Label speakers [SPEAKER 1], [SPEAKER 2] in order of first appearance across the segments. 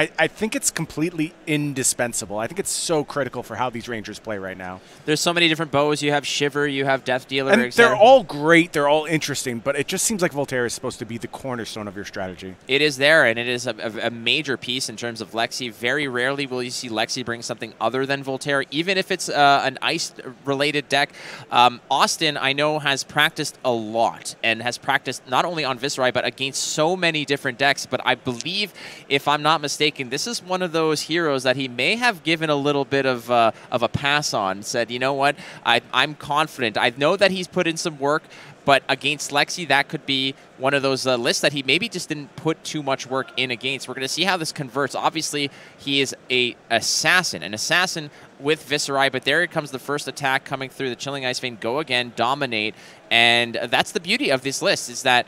[SPEAKER 1] I think it's completely indispensable. I think it's so critical for how these Rangers play right now.
[SPEAKER 2] There's so many different bows. You have Shiver, you have Death Dealer.
[SPEAKER 1] And they're all great. They're all interesting. But it just seems like Voltaire is supposed to be the cornerstone of your strategy.
[SPEAKER 2] It is there, and it is a major piece in terms of Lexi. Very rarely will you see Lexi bring something other than Voltaire, even if it's an ice-related deck. Austin, I know, has practiced a lot and has practiced not only on Viserai, but against so many different decks. But I believe, if I'm not mistaken, this is one of those heroes that he may have given a little bit of a pass on. Said, you know what, I'm confident. I know that he's put in some work, but against Lexi, that could be one of those lists that he maybe just didn't put too much work in against. We're going to see how this converts. Obviously, he is an assassin with Viserai, but there comes the first attack coming through the Chilling Ice Vein. Go again, dominate, and that's the beauty of this list, is that,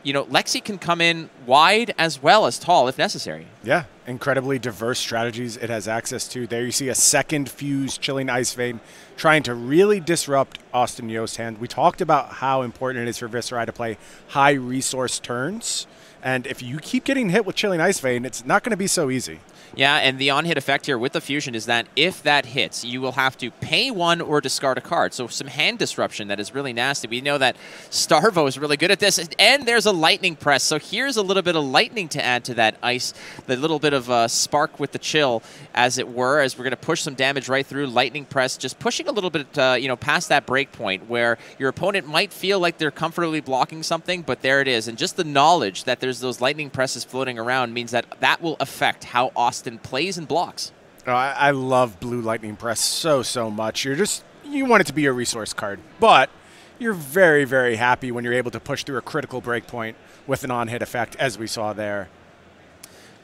[SPEAKER 2] you know, Lexi can come in wide as well as tall if necessary. Yeah,
[SPEAKER 1] incredibly diverse strategies it has access to. There you see a second fuse Chilling Ice Vein trying to really disrupt Austin Yost's hand. We talked about how important it is for Viserai to play high resource turns. And if you keep getting hit with Chilling Ice Vein, it's not going to be so easy.
[SPEAKER 2] Yeah, and the on-hit effect here with the fusion is that if that hits, you will have to pay one or discard a card. So some hand disruption that is really nasty. We know that Starvo is really good at this. And there's a lightning press. So here's a little bit of lightning to add to that ice, the little bit of spark with the chill, as it were, as we're going to push some damage right through. Lightning press, just pushing a little bit, you know, past that break point where your opponent might feel like they're comfortably blocking something, but there it is. And just the knowledge that there's those lightning presses floating around means that that will affect how Austin plays and blocks.
[SPEAKER 1] Oh, I love Blue Lightning Press so much. You want it to be a resource card, but you're very, very happy when you're able to push through a critical breakpoint with an on-hit effect, as we saw there.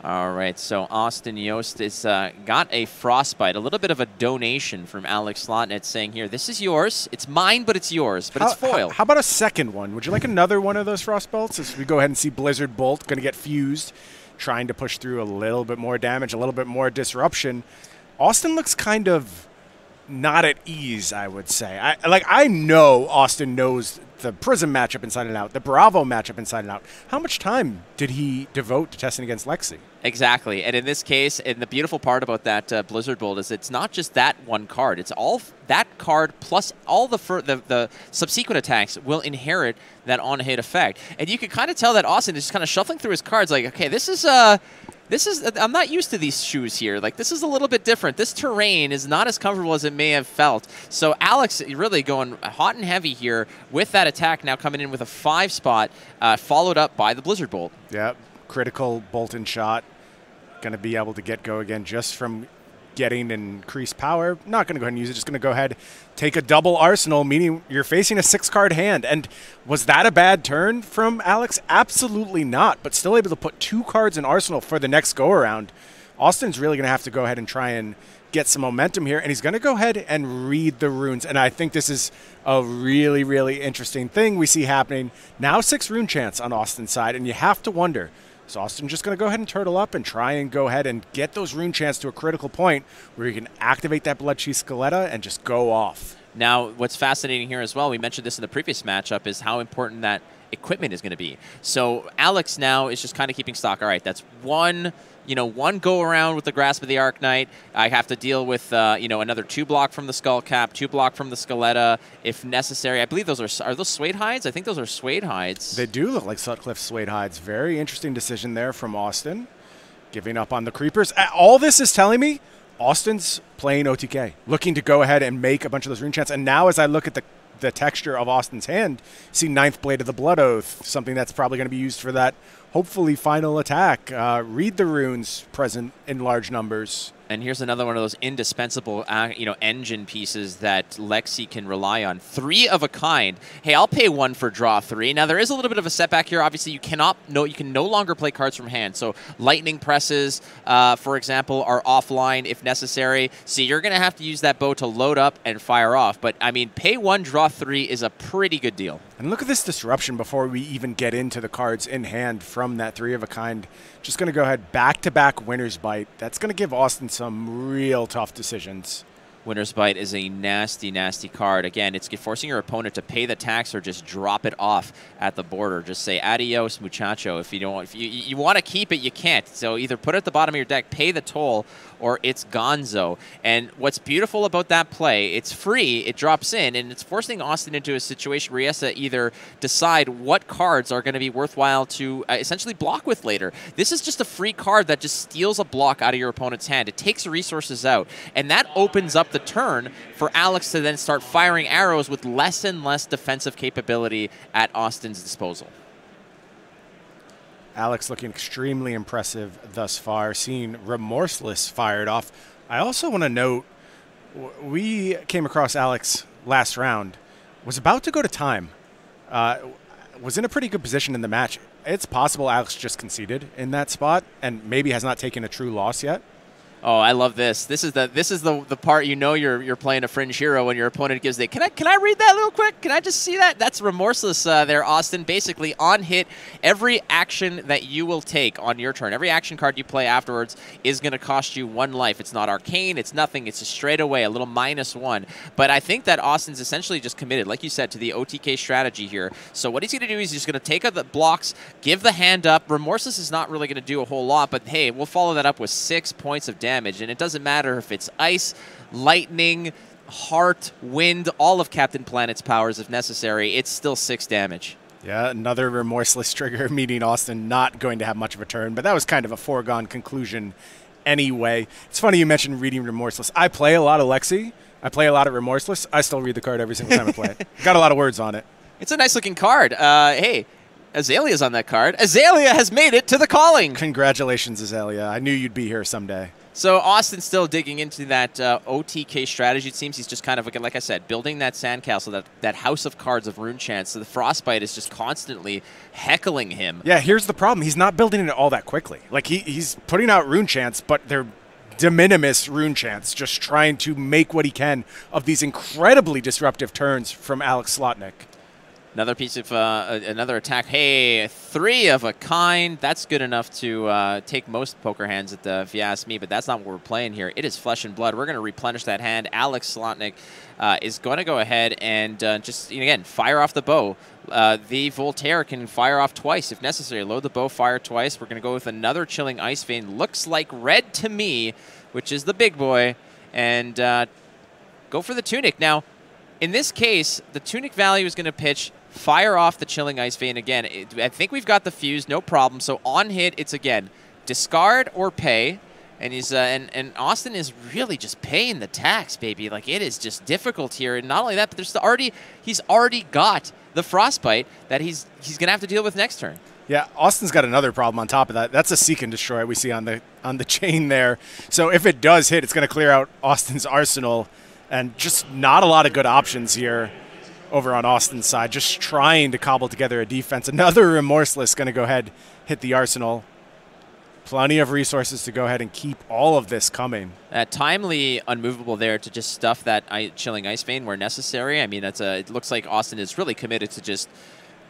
[SPEAKER 2] All right, so Austin Yost has got a Frostbite, a little bit of a donation from Alex Slotnick saying here, this is yours. It's mine, but it's yours, but it's foil.
[SPEAKER 1] How about a second one? Would you like another one of those Frostbolts? As we go ahead and see Blizzard Bolt going to get fused, trying to push through a little bit more damage, a little bit more disruption. Austin looks kind of not at ease, I would say. I know Austin knows the Prism matchup inside and out, the Bravo matchup inside and out. How much time did he devote to testing against Lexi?
[SPEAKER 2] Exactly, and in this case, and the beautiful part about that Blizzard Bolt is it's not just that one card. It's all that card plus all the subsequent attacks will inherit that on-hit effect. And you can kind of tell that Austin is just kind of shuffling through his cards like, okay, this is I'm not used to these shoes here. Like, this is a little bit different. This terrain is not as comfortable as it may have felt. So Alex really going hot and heavy here with that attack now coming in with a 5 spot, followed up by the Blizzard Bolt.
[SPEAKER 1] Yep, critical bolt and shot. Going to be able to get go again just from getting increased power. Not going to go ahead and use it. Just going to go ahead, take a double arsenal, meaning you're facing a 6-card hand. And was that a bad turn from Alex? Absolutely not, but still able to put 2 cards in arsenal for the next go-around. Austin's really going to have to go ahead and try and get some momentum here, and he's going to go ahead and read the runes. And I think this is a really, really interesting thing we see happening. Now 6 rune chance on Austin's side, and you have to wonder, so Austin's just going to go ahead and turtle up and try and go ahead and get those rune chants to a critical point where you can activate that Bloodchief Skeletta and just go off.
[SPEAKER 2] Now, what's fascinating here as well, we mentioned this in the previous matchup, is how important that equipment is going to be. So Alex now is just kind of keeping stock. All right, that's one go around with the Grasp of the Arknight. I have to deal with, another 2 block from the Skullcap, 2 block from the Skeletta, if necessary. I believe those are those Suede Hides? I think those are Suede Hides.
[SPEAKER 1] They do look like Sutcliffe Suede Hides. Very interesting decision there from Austin, giving up on the Creepers. All this is telling me Austin's playing OTK, looking to go ahead and make a bunch of those rune chants. And now as I look at the texture of Austin's hand, see 9th Blade of the Blood Oath, something that's probably going to be used for that hopefully final attack. Read the runes present in large numbers.
[SPEAKER 2] And here's another one of those indispensable, engine pieces that Lexi can rely on. 3 of a kind. Hey, I'll pay 1 for draw 3. Now there is a little bit of a setback here. Obviously, you can no longer play cards from hand. So lightning presses, for example, are offline if necessary. So you're going to have to use that bow to load up and fire off. But I mean, pay 1, draw 3 is a pretty good deal.
[SPEAKER 1] And look at this disruption before we even get into the cards in hand from that 3 of a kind. Just going to go ahead back-to-back Winter's Bite. That's going to give Austin some real tough decisions.
[SPEAKER 2] Winter's Bite is a nasty, nasty card. Again, it's forcing your opponent to pay the tax or just drop it off at the border. Just say adios, muchacho. If you don't, if you want to keep it, you can't. So either put it at the bottom of your deck, pay the toll, or it's gonzo. And what's beautiful about that play, it's free, it drops in, and it's forcing Austin into a situation where he has to either decide what cards are going to be worthwhile to essentially block with later. This is just a free card that just steals a block out of your opponent's hand. It takes resources out, and that opens up the turn for Alex to then start firing arrows with less and less defensive capability at Austin's disposal.
[SPEAKER 1] Alex looking extremely impressive thus far, seeing Remorseless fired off. I also want to note, we came across Alex last round, was about to go to time, was in a pretty good position in the match. It's possible Alex just conceded in that spot and maybe has not taken a true loss yet.
[SPEAKER 2] Oh, I love this. This is the part you know you're playing a fringe hero when your opponent gives the. Can I read that real quick? Can I just see that? That's Remorseless there, Austin. Basically, on hit, every action that you will take on your turn, every action card you play afterwards is going to cost you 1 life. It's not arcane. It's nothing. It's just straight away a little -1. But I think that Austin's essentially just committed, like you said, to the OTK strategy here. So what he's going to do is he's going to take out the blocks, give the hand up. Remorseless is not really going to do a whole lot, but hey, we'll follow that up with 6 points of damage. And it doesn't matter if it's ice, lightning, heart, wind, all of Captain Planet's powers if necessary. It's still 6 damage.
[SPEAKER 1] Yeah, another Remorseless trigger, meaning Austin not going to have much of a turn, but that was kind of a foregone conclusion anyway. It's funny you mentioned reading Remorseless. I play a lot of Lexi. I play a lot of Remorseless. I still read the card every single time I play it. Got a lot of words on it.
[SPEAKER 2] It's a nice-looking card. Hey, Azalea's on that card. Azalea has made it to the calling.
[SPEAKER 1] Congratulations, Azalea. I knew you'd be here someday.
[SPEAKER 2] So Austin's still digging into that OTK strategy. It seems he's just kind of, like I said, building that sandcastle, that house of cards of Rune Chance. So the Frostbite is just constantly heckling him.
[SPEAKER 1] Yeah, here's the problem. He's not building it all that quickly. Like, he's putting out Rune Chance, but they're de minimis Rune Chance, just trying to make what he can of these incredibly disruptive turns from Alex Slotnick.
[SPEAKER 2] Another piece of another attack. Hey, 3 of a kind. That's good enough to take most poker hands, if you ask me, but that's not what we're playing here. It is flesh and blood. We're going to replenish that hand. Alex Slotnick is going to go ahead and just, again, fire off the bow. The Voltaire can fire off twice if necessary. Load the bow, fire twice. We're going to go with another Chilling Ice Vein. Looks like red to me, which is the big boy, and go for the Tunic. Now, in this case, the Tunic value is going to pitch fire off the Chilling Ice Vein again. I think we've got the fuse, no problem. So on hit, it's again discard or pay, and he's and Austin is really just paying the tax, baby. Like, it is just difficult here. And not only that, but he's already got the Frostbite that he's gonna have to deal with next turn.
[SPEAKER 1] Yeah, Austin's got another problem on top of that. That's a Seek and Destroy we see on the chain there. So if it does hit, it's gonna clear out Austin's arsenal, and just not a lot of good options here over on Austin's side, just trying to cobble together a defense. Another Remorseless going to go ahead, hit the arsenal. Plenty of resources to go ahead and keep all of this coming.
[SPEAKER 2] Timely unmovable there to just stuff that Chilling Ice Vein where necessary. I mean, it looks like Austin is really committed to just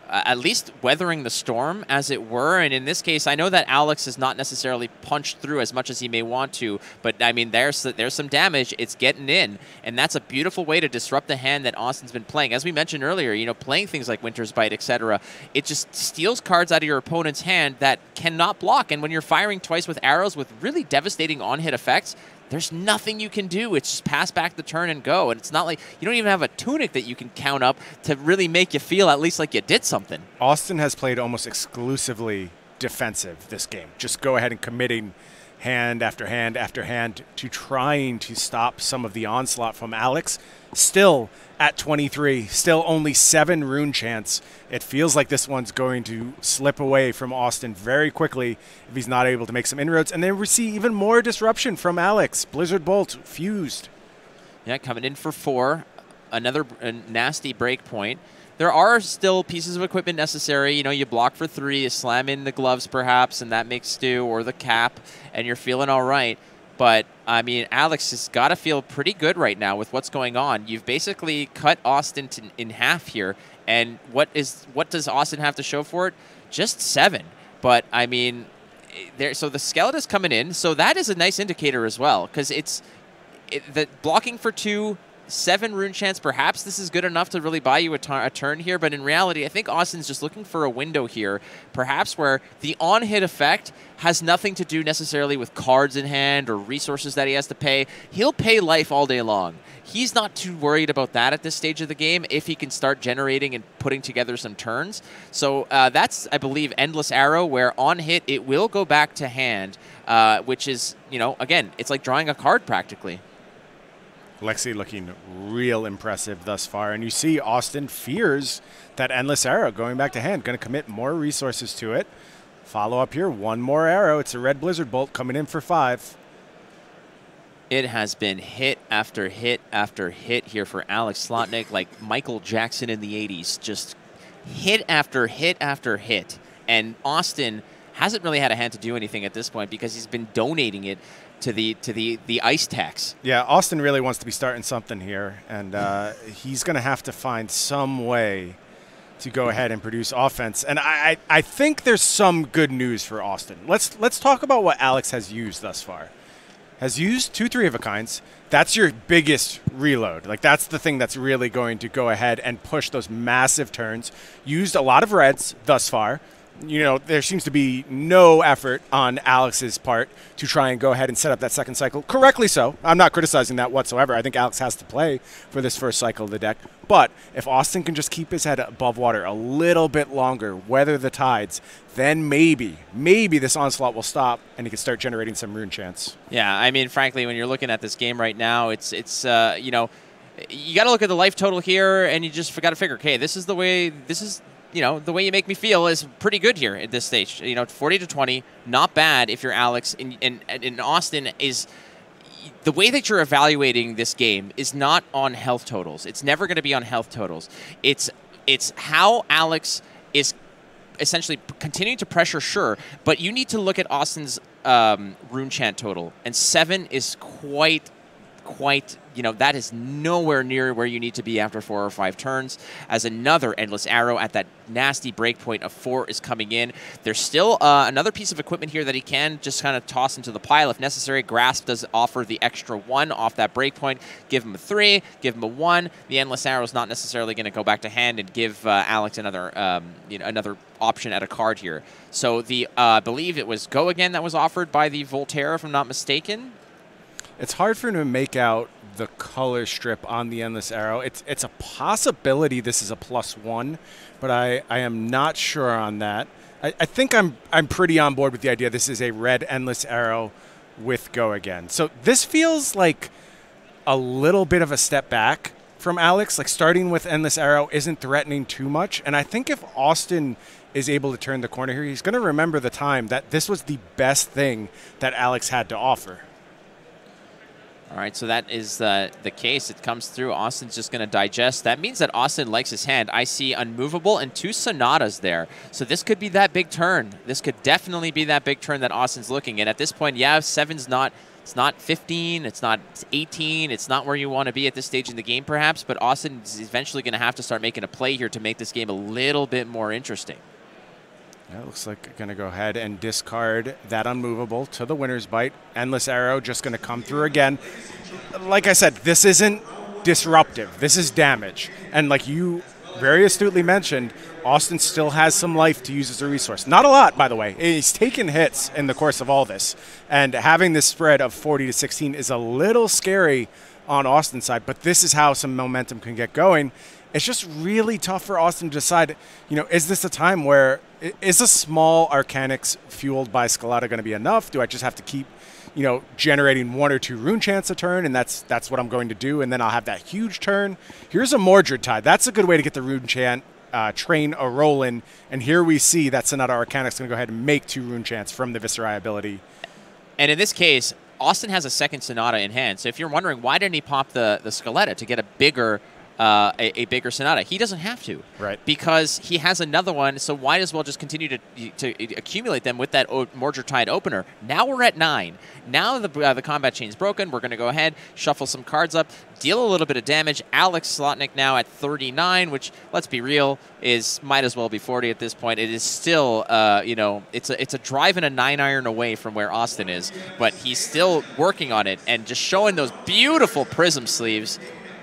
[SPEAKER 2] at least weathering the storm, as it were. And in this case, I know that Alex has not necessarily punched through as much as he may want to, but I mean, there's some damage. It's getting in, and that's a beautiful way to disrupt the hand that Austin's been playing. As we mentioned earlier, playing things like Winter's Bite, etc. It just steals cards out of your opponent's hand that cannot block. And when you're firing twice with arrows with really devastating on-hit effects, there's nothing you can do. It's just pass back the turn and go. And it's not like you don't even have a Tunic that you can count up to really make you feel at least like you did something.
[SPEAKER 1] Austin has played almost exclusively defensive this game. Just go ahead and committing hand after hand after hand to trying to stop some of the onslaught from Alex. Still at 23, still only 7 Rune Chance. It feels like this one's going to slip away from Austin very quickly if he's not able to make some inroads. And then we see even more disruption from Alex. Blizzard Bolt fused.
[SPEAKER 2] Yeah, coming in for 4. Another nasty break point. There are still pieces of equipment necessary. You block for 3, you slam in the gloves perhaps, and that makes stew, or the cap, and you're feeling all right. But, I mean, Alex has got to feel pretty good right now with what's going on. You've basically cut Austin in half here. And what does Austin have to show for it? Just 7. But, I mean, so the Skeleton's coming in. So that is a nice indicator as well, because the blocking for 2, 7 rune chance, perhaps this is good enough to really buy you a turn here, but in reality, I think Austin's just looking for a window here, perhaps where the on-hit effect has nothing to do necessarily with cards in hand or resources that he has to pay. He'll pay life all day long. He's not too worried about that at this stage of the game if he can start generating and putting together some turns. So that's, I believe, Endless Arrow, where on hit, it will go back to hand, which is, you know, again, it's like drawing a card practically.
[SPEAKER 1] Lexi looking real impressive thus far. And you see Austin fears that Endless Arrow going back to hand. Going to commit more resources to it. Follow up here. One more arrow. It's a red Blizzard Bolt coming in for 5.
[SPEAKER 2] It has been hit after hit after hit here for Alex Slotnick, like Michael Jackson in the 80s. Just hit after hit after hit. And Austin hasn't really had a hand to do anything at this point because he's been donating it to the ice tax.
[SPEAKER 1] Yeah, Austin really wants to be starting something here, and he's going to have to find some way to go ahead and produce offense. And I think there's some good news for Austin. Let's talk about what Alex has used thus far. Has used 2 3-of-a-kinds. That's your biggest reload. Like, that's the thing that's really going to go ahead and push those massive turns. Used a lot of reds thus far. You know, there seems to be no effort on Alex's part to try and go ahead and set up that second cycle. Correctly so. I'm not criticizing that whatsoever. I think Alex has to play for this first cycle of the deck. But if Austin can just keep his head above water a little bit longer, weather the tides, then maybe this onslaught will stop and he can start generating some rune chance.
[SPEAKER 2] Yeah, I mean, frankly, when you're looking at this game right now, it's you know, you got to look at the life total here, and you just got to figure, okay, this is the way, you know, the way you make me feel is pretty good here at this stage. You know, 40-20, not bad if you're Alex. And Austin is, the way that you're evaluating this game is not on health totals. It's never going to be on health totals. It's how Alex is essentially continuing to pressure, sure, but you need to look at Austin's rune chant total, and 7 is quite, you know, that is nowhere near where you need to be after 4 or 5 turns, as another Endless Arrow at that nasty breakpoint of 4 is coming in. There's still another piece of equipment here that he can just kind of toss into the pile if necessary. Grasp does offer the extra 1 off that breakpoint. Give him a 3, give him a 1. The Endless Arrow is not necessarily going to go back to hand and give Alex another, you know, another option at a card here. So the, I believe it was Go Again that was offered by the Voltaire, if I'm not mistaken.
[SPEAKER 1] It's hard for him to make out the color strip on the Endless Arrow. It's a possibility this is a +1, but I am not sure on that. I think I'm pretty on board with the idea this is a red Endless Arrow with Go Again. So this feels like a little bit of a step back from Alex. Like, starting with Endless Arrow isn't threatening too much, and I think if Austin is able to turn the corner here, he's going to remember the time that this was the best thing that Alex had to offer.
[SPEAKER 2] All right, so that is the case. It comes through. Austin's just going to digest. That means that Austin likes his hand. I see Unmovable and 2 Sonatas there. So this could be that big turn. This could definitely be that big turn that Austin's looking at. At this point, yeah, 7's not, it's not 15, it's not 18, it's not where you want to be at this stage in the game perhaps, but Austin is eventually going to have to start making a play here to make this game a little bit more interesting.
[SPEAKER 1] Yeah, it looks like going to go ahead and discard that Unmovable to the Winner's Bite. Endless Arrow just going to come through again. Like I said, this isn't disruptive. This is damage. And like you very astutely mentioned, Austin still has some life to use as a resource. Not a lot, by the way. He's taken hits in the course of all this. And having this spread of 40-16 is a little scary on Austin's side, but this is how some momentum can get going. It's just really tough for Austin to decide, you know, is this a time where, is a small Arcanix fueled by Scalata going to be enough? Do I just have to keep, you know, generating 1 or 2 rune chants a turn, and that's what I'm going to do, and then I'll have that huge turn? Here's a Mordred Tide. That's a good way to get the rune chant train a-rolling, and here we see that Sonata Arcanix going to go ahead and make 2 rune chants from the Viscerai ability.
[SPEAKER 2] And in this case, Austin has a second Sonata in hand, so if you're wondering why didn't he pop the Scaletta to get a bigger a bigger Sonata. He doesn't have to,
[SPEAKER 1] right?
[SPEAKER 2] Because he has another one. So why as well just continue to accumulate them with that Mordred opener? Now we're at 9. Now the combat chain's broken. We're going to go ahead, shuffle some cards up, deal a little bit of damage. Alex Slotnick now at 39, which, let's be real, might as well be 40 at this point. It is still, it's a drive and a 9-iron away from where Austin is, but he's still working on it and just showing those beautiful prism sleeves.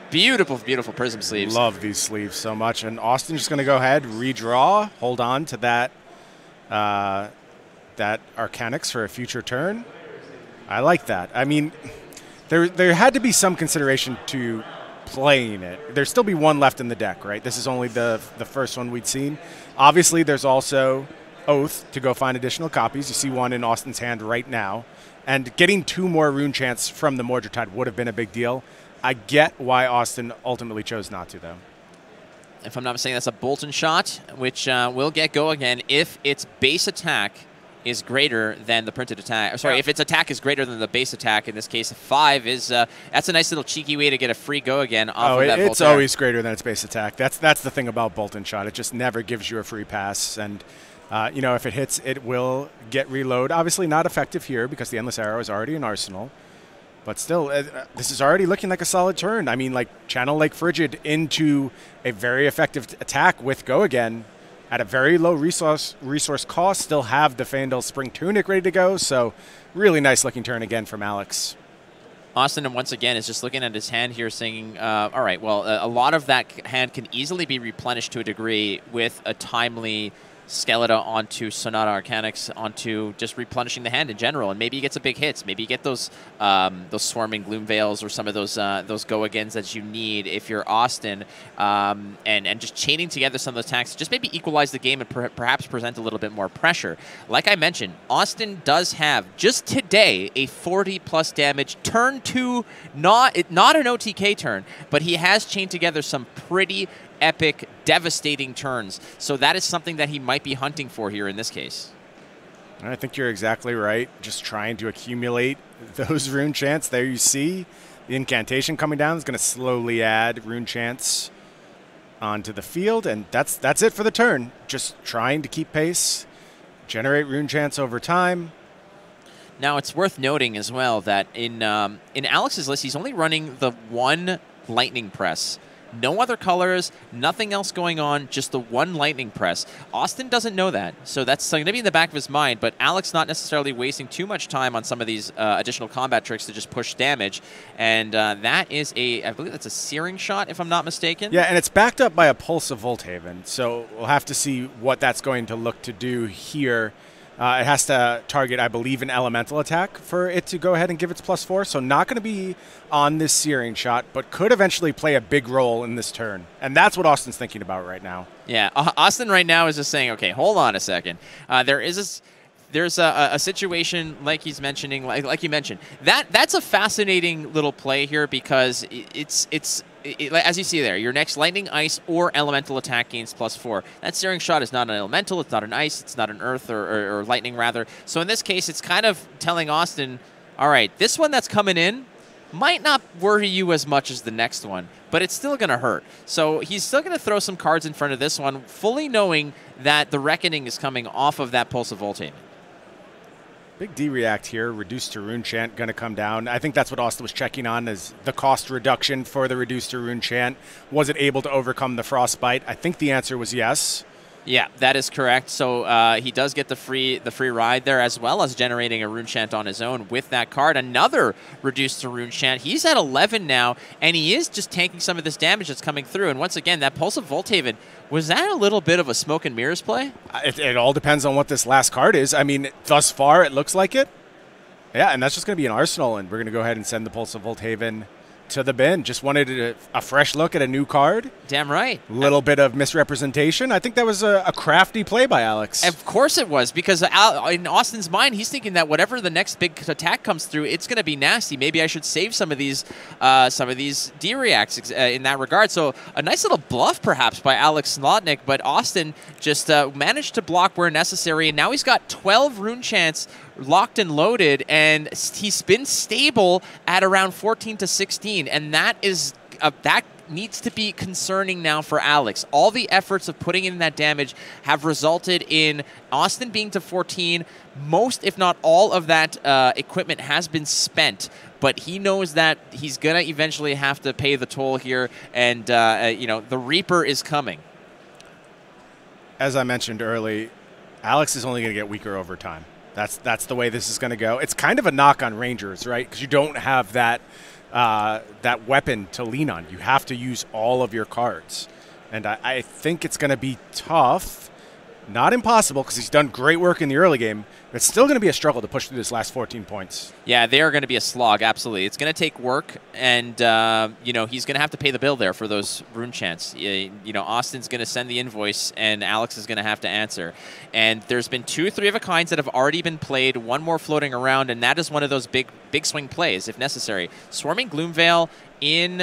[SPEAKER 2] Beautiful, beautiful prism sleeves.
[SPEAKER 1] Love these sleeves so much. And Austin's just going to go ahead, redraw, hold on to that Arcanix for a future turn. I like that. I mean, there had to be some consideration to playing it. There'd still be one left in the deck, right? This is only the first one we'd seen. Obviously, there's also Oath to go find additional copies. You see one in Austin's hand right now. And getting 2 more Rune Chants from the Mordred would have been a big deal. I get why Austin ultimately chose not to, though.
[SPEAKER 2] If I'm not mistaken, that's a Bolton shot, which will get go again if its base attack is greater than the printed attack. Sorry, if its attack is greater than the base attack. In this case, 5 is that's a nice little cheeky way to get a free go again off of that Voltaire.
[SPEAKER 1] It's always greater than its base attack. That's the thing about Bolton shot. It just never gives you a free pass. And if it hits, it will get reload. Obviously not effective here because the Endless Arrow is already in Arsenal. But still, this is already looking like a solid turn. I mean, like, Channel Lake Frigid into a very effective attack with Go Again at a very low resource cost. Still have the Fandel Spring Tunic ready to go. So really nice looking turn again from Alex.
[SPEAKER 2] Austin, once again, is just looking at his hand here saying, all right, well, a lot of that hand can easily be replenished to a degree with a timely Skeletor onto Sonata Arcanix, onto just replenishing the hand in general, and maybe he gets a big hits. Maybe you get those swarming Gloom Veils or some of those go agains that you need if you're Austin, and just chaining together some of those attacks, just maybe equalize the game and perhaps present a little bit more pressure. Like I mentioned, Austin does have just today a 40+ damage turn 2, not an OTK turn, but he has chained together some pretty epic, devastating turns. So that is something that he might be hunting for here in this case.
[SPEAKER 1] I think you're exactly right. Just trying to accumulate those Rune Chants. There you see the incantation coming down is going to slowly add Rune Chants onto the field, and that's it for the turn. Just trying to keep pace, generate Rune Chants over time.
[SPEAKER 2] Now, it's worth noting as well that in Alex's list, he's only running the 1 Lightning Press. No other colors, nothing else going on, just the 1 Lightning Press. Austin doesn't know that, so that's going to be in the back of his mind, but Alex not necessarily wasting too much time on some of these additional combat tricks to just push damage. And that is I believe that's a Searing Shot, if I'm not mistaken.
[SPEAKER 1] Yeah, and it's backed up by a Pulse of Volthaven, so we'll have to see what that's going to look to do here. It has to target, I believe, an elemental attack for it to go ahead and give its +4. So not going to be on this Searing Shot, but could eventually play a big role in this turn. And that's what Austin's thinking about right now.
[SPEAKER 2] Yeah, Austin right now is just saying, okay, hold on a second. There's a situation like he's mentioning, like you mentioned. That's a fascinating little play here because it's as you see there, your next Lightning, Ice, or Elemental attack gains +4. That Searing Shot is not an Elemental, it's not an Ice, it's not an Earth, or Lightning, rather. So in this case, it's kind of telling Austin, all right, this one that's coming in might not worry you as much as the next one, but it's still going to hurt. So he's still going to throw some cards in front of this one, fully knowing that the Reckoning is coming off of that Pulse of Volthaven.
[SPEAKER 1] Big D-React here, reduced to Rune Chant, going to come down. I think that's what Austin was checking on, is the cost reduction for the reduced to Rune Chant. Was it able to overcome the Frostbite? I think the answer was yes.
[SPEAKER 2] Yeah, that is correct. So he does get the free ride there, as well as generating a Rune Chant on his own with that card. Another reduced to Rune Chant. He's at 11 now, and he is just tanking some of this damage that's coming through. And once again, that Pulse of Volthaven, was that a little bit of a smoke and mirrors play?
[SPEAKER 1] It all depends on what this last card is. I mean, thus far, it looks like it. Yeah, and that's just going to be an Arsenal, and we're going to go ahead and send the Pulse of Volthaven to the bin. Just wanted a fresh look at a new card.
[SPEAKER 2] Damn right.
[SPEAKER 1] Little bit of misrepresentation. I think that was a crafty play by Alex.
[SPEAKER 2] Of course it was, because in Austin's mind, he's thinking that whatever the next big attack comes through, it's going to be nasty. Maybe I should save some of these D-reacts in that regard. So a nice little bluff, perhaps, by Alex Slotnick, but Austin just managed to block where necessary, and now he's got 12 Rune Chants locked and loaded, and he's been stable at around 14 to 16, and that is that needs to be concerning now for Alex. All the efforts of putting in that damage have resulted in Austin being to 14. Most, if not all, of that equipment has been spent. But he knows that he's going to eventually have to pay the toll here, and the Reaper is coming.
[SPEAKER 1] As I mentioned early, Alex is only going to get weaker over time. That's the way this is going to go. It's kind of a knock on Rangers, right? Because you don't have that weapon to lean on. You have to use all of your cards. And I think it's going to be tough. Not impossible, because he's done great work in the early game. But it's still going to be a struggle to push through this last 14 points.
[SPEAKER 2] Yeah, they are going to be a slog, absolutely. It's going to take work, and he's going to have to pay the bill there for those rune chants. Austin's going to send the invoice, and Alex is going to have to answer. And there's been 2 3-of-a-kinds that have already been played, one more floating around, and that is one of those big swing plays, if necessary. Swarming Gloomveil in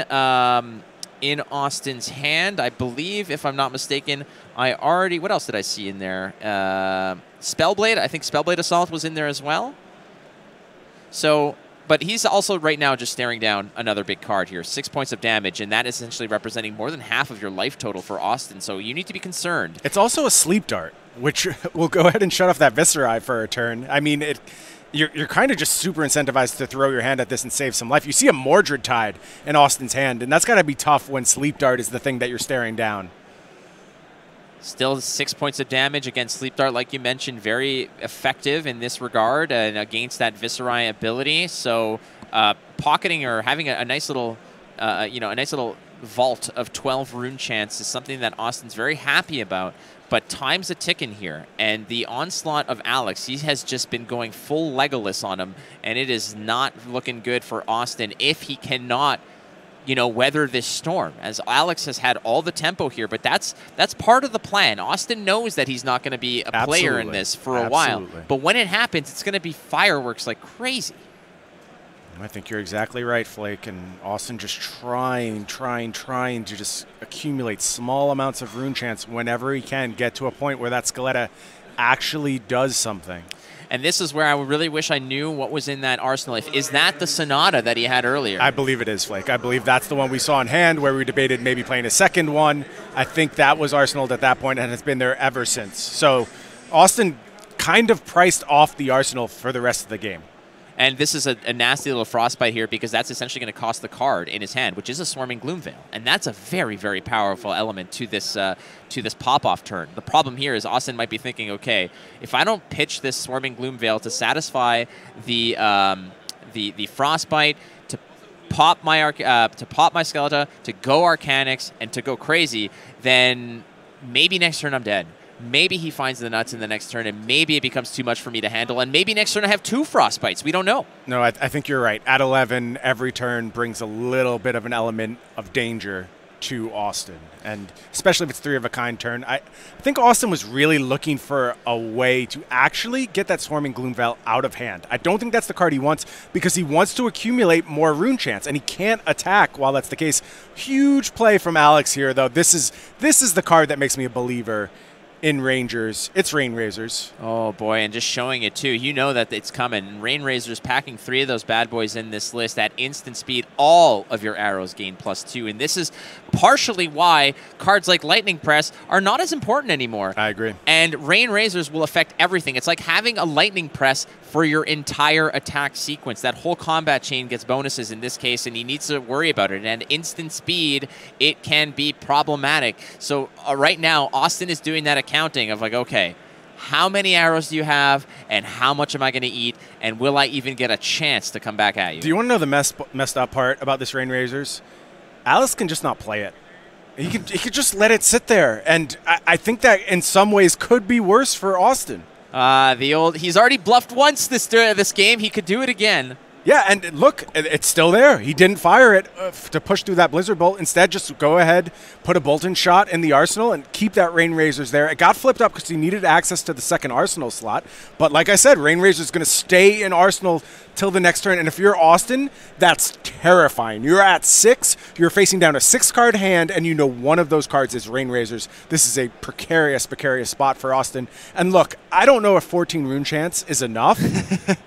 [SPEAKER 2] Austin's hand, I believe, if I'm not mistaken. What else did I see in there? Spellblade. I think Spellblade Assault was in there as well. So, but he's also right now just staring down another big card here. 6 points of damage, and that is essentially representing more than half of your life total for Austin. So you need to be concerned.
[SPEAKER 1] It's also a sleep dart, which will go ahead and shut off that Viscera for a turn. I mean, you're kind of just super incentivized to throw your hand at this and save some life. You see a Mordred Tide in Austin's hand, and that's got to be tough when Sleep Dart is the thing that you're staring down.
[SPEAKER 2] Still 6 points of damage against Sleep Dart, like you mentioned, very effective in this regard and against that Viscerai ability. So pocketing or having a nice little, a nice little vault of 12 rune chants is something that Austin's very happy about. But time's a ticking here, and the onslaught of Alex, he has just been going full Legolas on him, and it is not looking good for Austin if he cannot, weather this storm. As Alex has had all the tempo here, but that's part of the plan. Austin knows that he's not going to be a player in this for a while, but when it happens, it's going to be fireworks like crazy.
[SPEAKER 1] I think you're exactly right, Flake, and Austin just trying to just accumulate small amounts of rune chants whenever he can get to a point where that Scaletta actually does something.
[SPEAKER 2] And this is where I really wish I knew what was in that arsenal. Is that the Sonata that he had earlier?
[SPEAKER 1] I believe it is, Flake. I believe that's the one we saw in hand where we debated maybe playing a second one. I think that was arsenaled at that point and has been there ever since. So Austin kind of priced off the arsenal for the rest of the game.
[SPEAKER 2] And this is a nasty little frostbite here because that's essentially going to cost the card in his hand, which is a Swarming Gloomveil. And that's a very, very powerful element to this pop-off turn. The problem here is Austin might be thinking, okay, if I don't pitch this Swarming Gloomveil to satisfy the frostbite, to pop my Skeleton, to go Arcanics, and to go crazy, then maybe next turn I'm dead. Maybe he finds the nuts in the next turn, and maybe it becomes too much for me to handle, and maybe next turn I have 2 Frostbites. We don't know.
[SPEAKER 1] No, I think you're right. At 11, every turn brings a little bit of an element of danger to Austin, and especially if it's 3-of-a-kind turn. I think Austin was really looking for a way to actually get that Swarming Gloomveil out of hand. I don't think that's the card he wants because he wants to accumulate more rune chants, and he can't attack while that's the case. Huge play from Alex here, though. This is the card that makes me a believer in Rangers. It's Rainrazors.
[SPEAKER 2] Oh boy, and just showing it too. You know that it's coming. Rainrazors packing 3 of those bad boys in this list at instant speed. All of your arrows gain +2, and this is partially why cards like Lightning Press are not as important anymore.
[SPEAKER 1] I agree.
[SPEAKER 2] And Rainrazors will affect everything. It's like having a Lightning Press for your entire attack sequence. That whole combat chain gets bonuses in this case, and he needs to worry about it. And instant speed, it can be problematic. So right now, Austin is doing that accounting of like, okay, how many arrows do you have, and how much am I going to eat, and will I even get a chance to come back at you?
[SPEAKER 1] Do you want to know the messed up part about this Rainrazors? Alice can just not play it. He could just let it sit there, and I think that in some ways could be worse for Austin.
[SPEAKER 2] He's already bluffed once this game. He could do it again.
[SPEAKER 1] Yeah, and look, it's still there. He didn't fire it to push through that Blizzard Bolt. Instead, just go ahead, put a Bolton shot in the arsenal, and keep that Rainrazors there. It got flipped up because he needed access to the second arsenal slot. But like I said, Rainrazors is going to stay in arsenal till the next turn. And if you're Austin, that's terrifying. You're at 6. You're facing down a 6-card hand, and you know one of those cards is Rainrazors. This is a precarious spot for Austin. And look, I don't know if 14 rune chance is enough.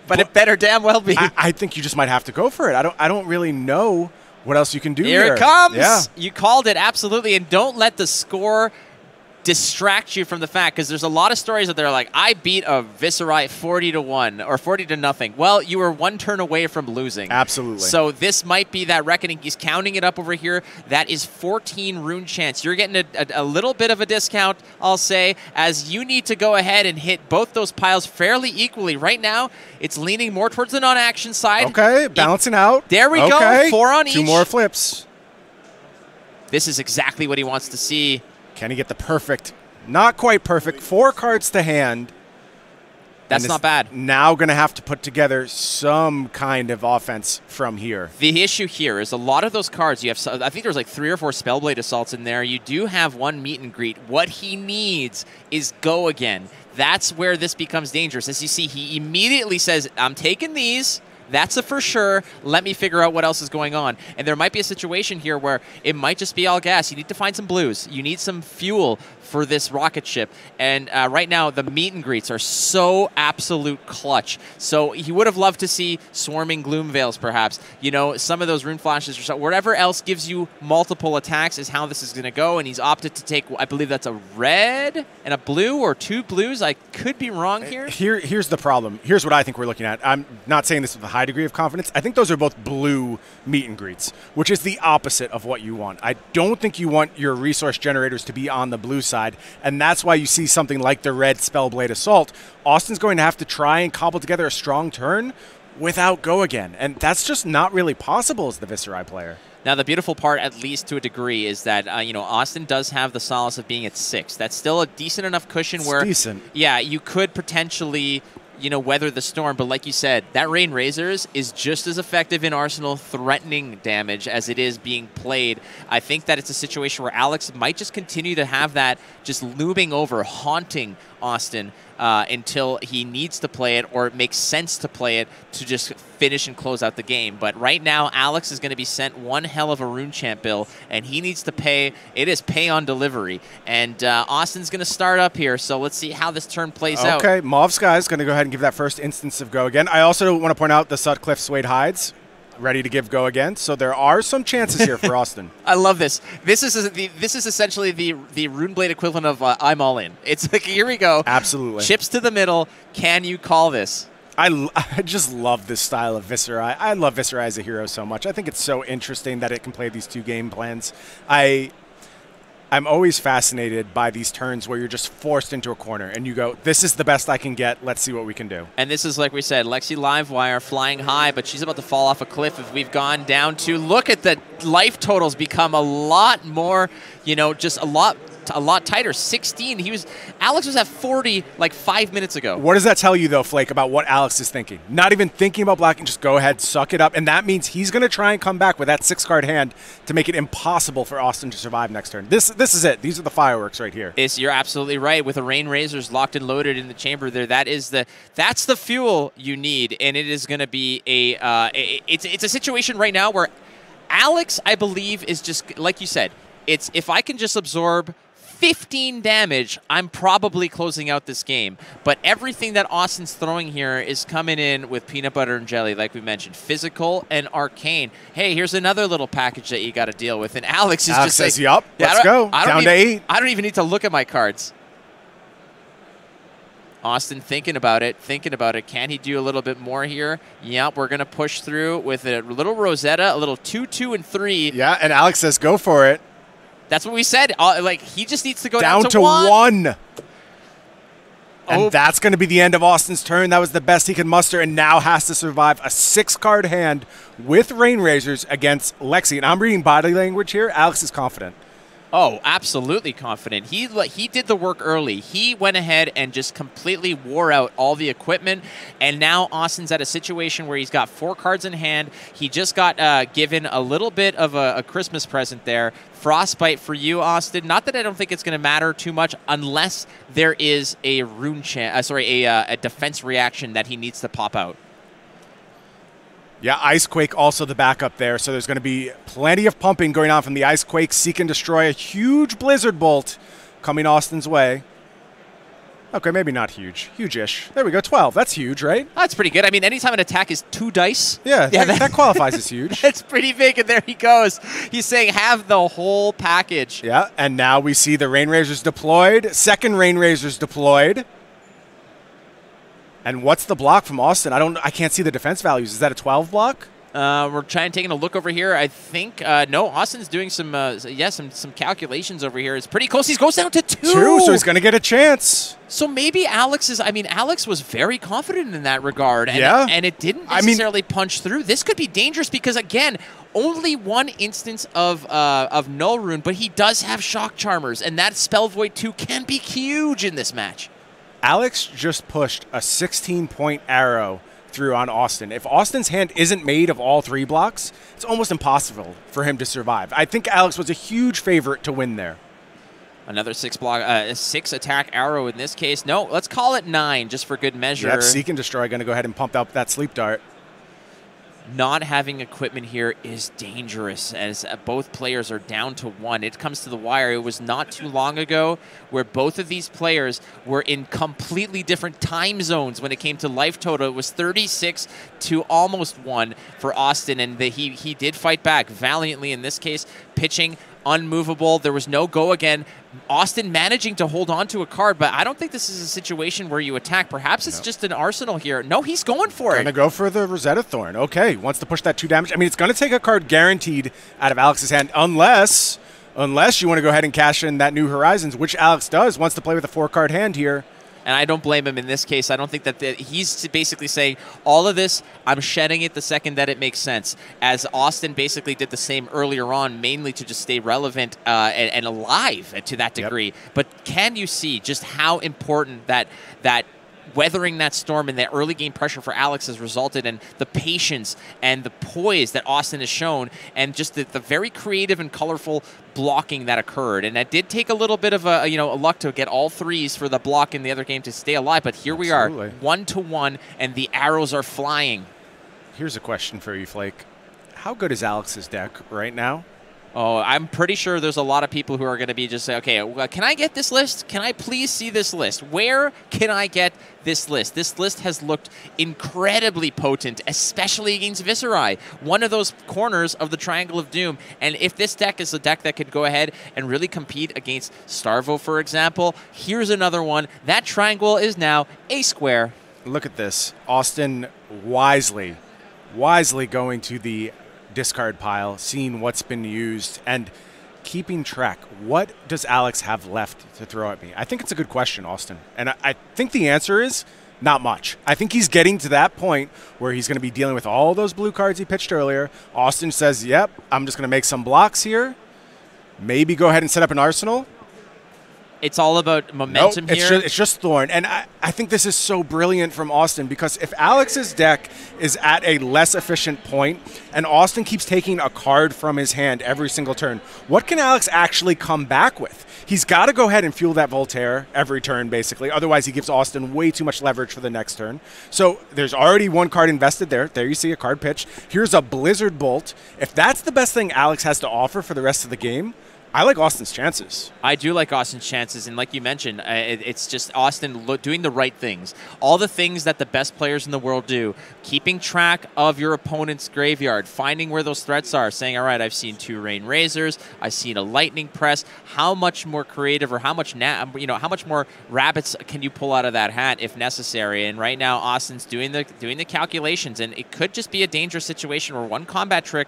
[SPEAKER 2] but it better damn well be.
[SPEAKER 1] I think you just might have to go for it. I don't really know what else you can do here.
[SPEAKER 2] Here it comes.
[SPEAKER 1] Yeah.
[SPEAKER 2] You called it, absolutely. And don't let the score distract you from the fact, because there's a lot of stories that they're like, I beat a Viserai 40-1 or 40-0. Well, you were one turn away from losing.
[SPEAKER 1] Absolutely.
[SPEAKER 2] So this might be that reckoning. He's counting it up over here. That is 14 rune chance. You're getting a little bit of a discount, I'll say, as you need to go ahead and hit both those piles fairly equally. Right now, it's leaning more towards the non-action side.
[SPEAKER 1] Okay, balancing out.
[SPEAKER 2] There we go. 4 on each.
[SPEAKER 1] 2 more flips.
[SPEAKER 2] This is exactly what he wants to see.
[SPEAKER 1] Can he get the perfect, not quite perfect, 4 cards to hand?
[SPEAKER 2] That's not bad.
[SPEAKER 1] Now going to have to put together some kind of offense from here.
[SPEAKER 2] The issue here is a lot of those cards, you have, I think there's like 3 or 4 Spellblade Assaults in there. You do have 1 meet and greet. What he needs is go again. That's where this becomes dangerous. As you see, he immediately says, I'm taking these. That's a for sure. Let me figure out what else is going on. And there might be a situation here where it might just be all gas. You need to find some blues. You need some fuel for this rocket ship. And right now, the meet and greets are so absolute clutch. So he would have loved to see swarming gloom veils, perhaps. You know, some of those rune flashes or so. Whatever else gives you multiple attacks is how this is going to go. And he's opted to take, I believe that's a red and a blue or 2 blues. I could be wrong here.
[SPEAKER 1] Here's the problem. Here's what I think we're looking at. I'm not saying this with a high degree of confidence. I think those are both blue meet and greets, which is the opposite of what you want. I don't think you want your resource generators to be on the blue side, and that's why you see something like the red Spellblade Assault. Austin's going to have to try and cobble together a strong turn without go again, and that's just not really possible as the Viserai player.
[SPEAKER 2] Now, the beautiful part, at least to a degree, is that, you know, Austin does have the solace of being at 6. That's still a decent enough cushion where,
[SPEAKER 1] decent.
[SPEAKER 2] Yeah, you could potentially, you know, weather the storm. But like you said, that Rain Razors is just as effective in Arsenal threatening damage as it is being played. I think that it's a situation where Alex might just continue to have that just looming over, haunting Austin until he needs to play it or it makes sense to play it to just finish and close out the game. But right now, Alex is going to be sent one hell of a rune champ bill, and he needs to pay. It is pay on delivery. And Austin's going to start up here, so let's see how this turn plays out.
[SPEAKER 1] Okay, Mauve Sky is going to go ahead and give that first instance of go again. I also want to point out the Sutcliffe Suede Hides ready to give go again, so there are some chances here for Austin.
[SPEAKER 2] I love this. This is essentially the Runeblade equivalent of I'm all in. It's like, here we go.
[SPEAKER 1] Absolutely.
[SPEAKER 2] Chips to the middle. Can you call this?
[SPEAKER 1] I just love this style of Viserai. I love Viserai as a hero so much. I think it's so interesting that it can play these 2 game plans. I'm always fascinated by these turns where you're just forced into a corner and you go, this is the best I can get. Let's see what we can do.
[SPEAKER 2] And this is, like we said, Lexi Livewire flying high, but she's about to fall off a cliff if we've gone down to, look at the life totals become a lot more, you know, just a lot tighter. 16. Alex was at 40 like 5 minutes ago.
[SPEAKER 1] What does that tell you, though, Flake, about what Alex is thinking? Not even thinking about blocking, just go ahead, suck it up. And that means he's going to try and come back with that 6-card hand to make it impossible for Austin to survive next turn. This is it. These are the fireworks right here.
[SPEAKER 2] You're absolutely right. With the Rain Razors locked and loaded in the chamber there, that's the fuel you need. And it is going to be it's a situation right now where Alex, I believe, is just, like you said, it's if I can just absorb 15 damage, I'm probably closing out this game. But everything that Austin's throwing here is coming in with peanut butter and jelly, like we mentioned. Physical and arcane. Hey, here's another little package that you got to deal with. And Alex is just
[SPEAKER 1] says,
[SPEAKER 2] like,
[SPEAKER 1] yup, let's go. Down to 8.
[SPEAKER 2] I don't even need to look at my cards. Austin thinking about it. Can he do a little bit more here? Yep, we're going to push through with a little Rosetta, a little 2, 2, and 3.
[SPEAKER 1] Yeah, and Alex says, go for it.
[SPEAKER 2] That's what we said. Like, he just needs to go down
[SPEAKER 1] to 1. And
[SPEAKER 2] Oh.
[SPEAKER 1] that's going to be the end of Austin's turn. That was the best he could muster, and now has to survive a 6-card hand with Rain Razors against Lexi. And I'm reading body language here. Alex is confident.
[SPEAKER 2] Oh, absolutely confident. He did the work early. He went ahead and just completely wore out all the equipment, and now Austin's at a situation where he's got 4 cards in hand. He just got given a little bit of a Christmas present there. Frostbite for you, Austin. Not that I don't think it's going to matter too much unless there is a a defense reaction that he needs to pop out.
[SPEAKER 1] Yeah, Icequake also the backup there, so there's going to be plenty of pumping going on from the Icequake. Seek and destroy, a huge Blizzard Bolt coming Austin's way. Okay, maybe not huge. Huge-ish. There we go, 12. That's huge, right?
[SPEAKER 2] That's pretty good. I mean, anytime an attack is 2 dice.
[SPEAKER 1] Yeah, that qualifies as huge.
[SPEAKER 2] That's pretty big, and there he goes. He's saying have the whole package.
[SPEAKER 1] Yeah, and now we see the Rain Razors deployed. Second Rain Razors deployed. And what's the block from Austin? I can't see the defense values. Is that a 12 block?
[SPEAKER 2] We're taking a look over here. I think no. Austin's doing some calculations over here. It's pretty close. He goes down to 2.
[SPEAKER 1] 2, so he's going to get a chance.
[SPEAKER 2] So maybe Alex is. I mean, Alex was very confident in that regard, and and it didn't necessarily punch through. This could be dangerous because again, only one instance of null rune, but he does have shock charmers, and that spell void 2 can be huge in this match.
[SPEAKER 1] Alex just pushed a 16-point arrow through on Austin. If Austin's hand isn't made of all 3 blocks, it's almost impossible for him to survive. I think Alex was a huge favorite to win there.
[SPEAKER 2] Another 6 attack arrow in this case. No, let's call it 9 just for good measure.
[SPEAKER 1] That's Seek and Destroy going to go ahead and pump out that sleep dart.
[SPEAKER 2] Not having equipment here is dangerous as both players are down to 1. It comes to the wire. It was not too long ago where both of these players were in completely different time zones when it came to life total. It was 36 to almost 1 for Austin, and he did fight back valiantly in this case, pitching unmovable. There was no go again. Austin managing to hold on to a card, but I don't think this is a situation where you attack. Perhaps it's just an arsenal here. No, he's going for it.
[SPEAKER 1] Going to go for the Rosetta Thorn. Okay, wants to push that 2 damage. I mean, it's going to take a card guaranteed out of Alex's hand, unless you want to go ahead and cash in that New Horizons, which Alex does, wants to play with a 4-card hand here.
[SPEAKER 2] And I don't blame him in this case. I don't think that he's basically saying, all of this, I'm shedding it the second that it makes sense. As Austin basically did the same earlier on, mainly to just stay relevant and alive to that degree. Yep. But can you see just how important that weathering that storm and that early game pressure for Alex has resulted in the patience and the poise that Austin has shown, and just the very creative and colorful blocking that occurred. And that did take a little bit of a luck to get all 3s for the block in the other game to stay alive, but here we are, 1-1, and the arrows are flying.
[SPEAKER 1] Here's a question for you, Flake. How good is Alex's deck right now?
[SPEAKER 2] Oh, I'm pretty sure there's a lot of people who are going to be just saying, okay, can I get this list? Can I please see this list? Where can I get this list? This list has looked incredibly potent, especially against Viserai, one of those corners of the Triangle of Doom. And if this deck is a deck that could go ahead and really compete against Starvo, for example, here's another one. That triangle is now a square.
[SPEAKER 1] Look at this. Austin wisely going to the discard pile, seeing what's been used, and keeping track. What does Alex have left to throw at me? I think it's a good question, Austin. And I think the answer is not much. I think he's getting to that point where he's going to be dealing with all those blue cards he pitched earlier. Austin says, yep, I'm just going to make some blocks here. Maybe go ahead and set up an arsenal.
[SPEAKER 2] It's all about momentum here.
[SPEAKER 1] It's just Thorn. And I think this is so brilliant from Austin, because if Alex's deck is at a less efficient point and Austin keeps taking a card from his hand every single turn, what can Alex actually come back with? He's got to go ahead and fuel that Voltaire every turn, basically. Otherwise, he gives Austin way too much leverage for the next turn. So there's already 1 card invested there. There you see a card pitch. Here's a Blizzard Bolt. If that's the best thing Alex has to offer for the rest of the game, I like Austin's chances.
[SPEAKER 2] I do like Austin's chances, and like you mentioned, it's just Austin doing the right things. All the things that the best players in the world do. Keeping track of your opponent's graveyard, finding where those threats are, saying, all right, I've seen 2 Rain Razors, I've seen a Lightning Press. How much more creative, or how much more rabbits can you pull out of that hat if necessary? And right now, Austin's doing the calculations, and it could just be a dangerous situation where 1 combat trick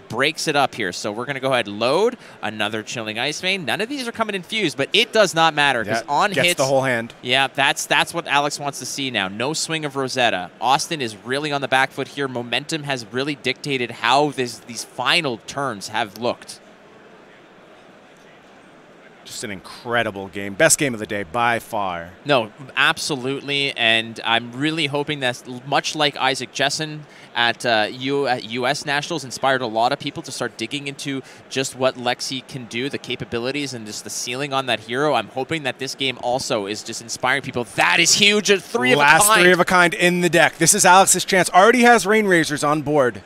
[SPEAKER 2] breaks it up here. So we're going to go ahead and load another Chilling Ice Vein. None of these are coming infused, but it does not matter because on
[SPEAKER 1] gets
[SPEAKER 2] hits,
[SPEAKER 1] the whole hand.
[SPEAKER 2] Yeah, that's what Alex wants to see now. No swing of Rosetta. Austin is really on the back foot here. Momentum has really dictated how these final turns have looked.
[SPEAKER 1] Just an incredible game. Best game of the day by far.
[SPEAKER 2] No, absolutely. And I'm really hoping that, much like Isaac Jessen at U.S. Nationals, inspired a lot of people to start digging into just what Lexi can do, the capabilities, and just the ceiling on that hero. I'm hoping that this game also is just inspiring people. That is huge. A 3 of a kind.
[SPEAKER 1] Last 3 of a kind in the deck. This is Alex's chance. Already has Rain Razors on board.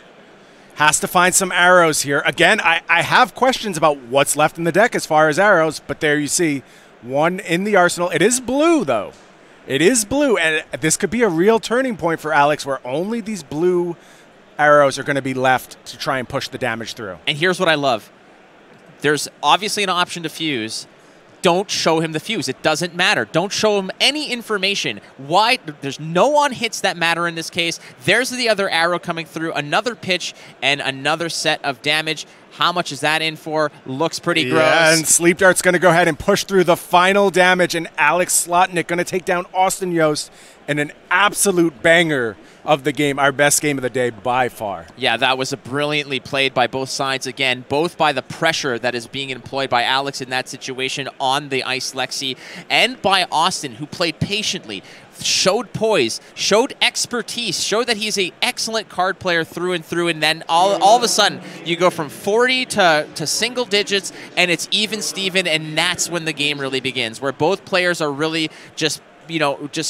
[SPEAKER 1] Has to find some arrows here. Again, I have questions about what's left in the deck as far as arrows, but there you see 1 in the arsenal. It is blue, though. It is blue, and this could be a real turning point for Alex where only these blue arrows are going to be left to try and push the damage through.
[SPEAKER 2] And here's what I love. There's obviously an option to fuse. Don't show him the fuse. It doesn't matter. Don't show him any information. Why? There's no on hits that matter in this case. There's the other arrow coming through. Another pitch and another set of damage. How much is that in for? Looks pretty gross.
[SPEAKER 1] Yeah, and Sleep Dart's going to go ahead and push through the final damage, and Alex Slotnick going to take down Austin Yost in an absolute banger of the game, our best game of the day by far.
[SPEAKER 2] Yeah, that was brilliantly played by both sides. Again, both by the pressure that is being employed by Alex in that situation on the ice Lexi, and by Austin, who played patiently, showed poise, showed expertise, showed that he's an excellent card player through and through, and then all of a sudden, you go from 40 to single digits, and it's even Steven, and that's when the game really begins, where both players are really just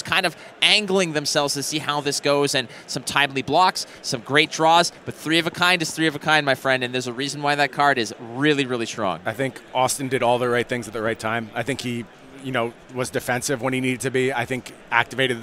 [SPEAKER 2] kind of angling themselves to see how this goes, and some timely blocks, some great draws, but 3 of a kind is 3 of a kind, my friend, and there's a reason why that card is really, really strong.
[SPEAKER 1] I think Austin did all the right things at the right time. I think he, was defensive when he needed to be. I think activated the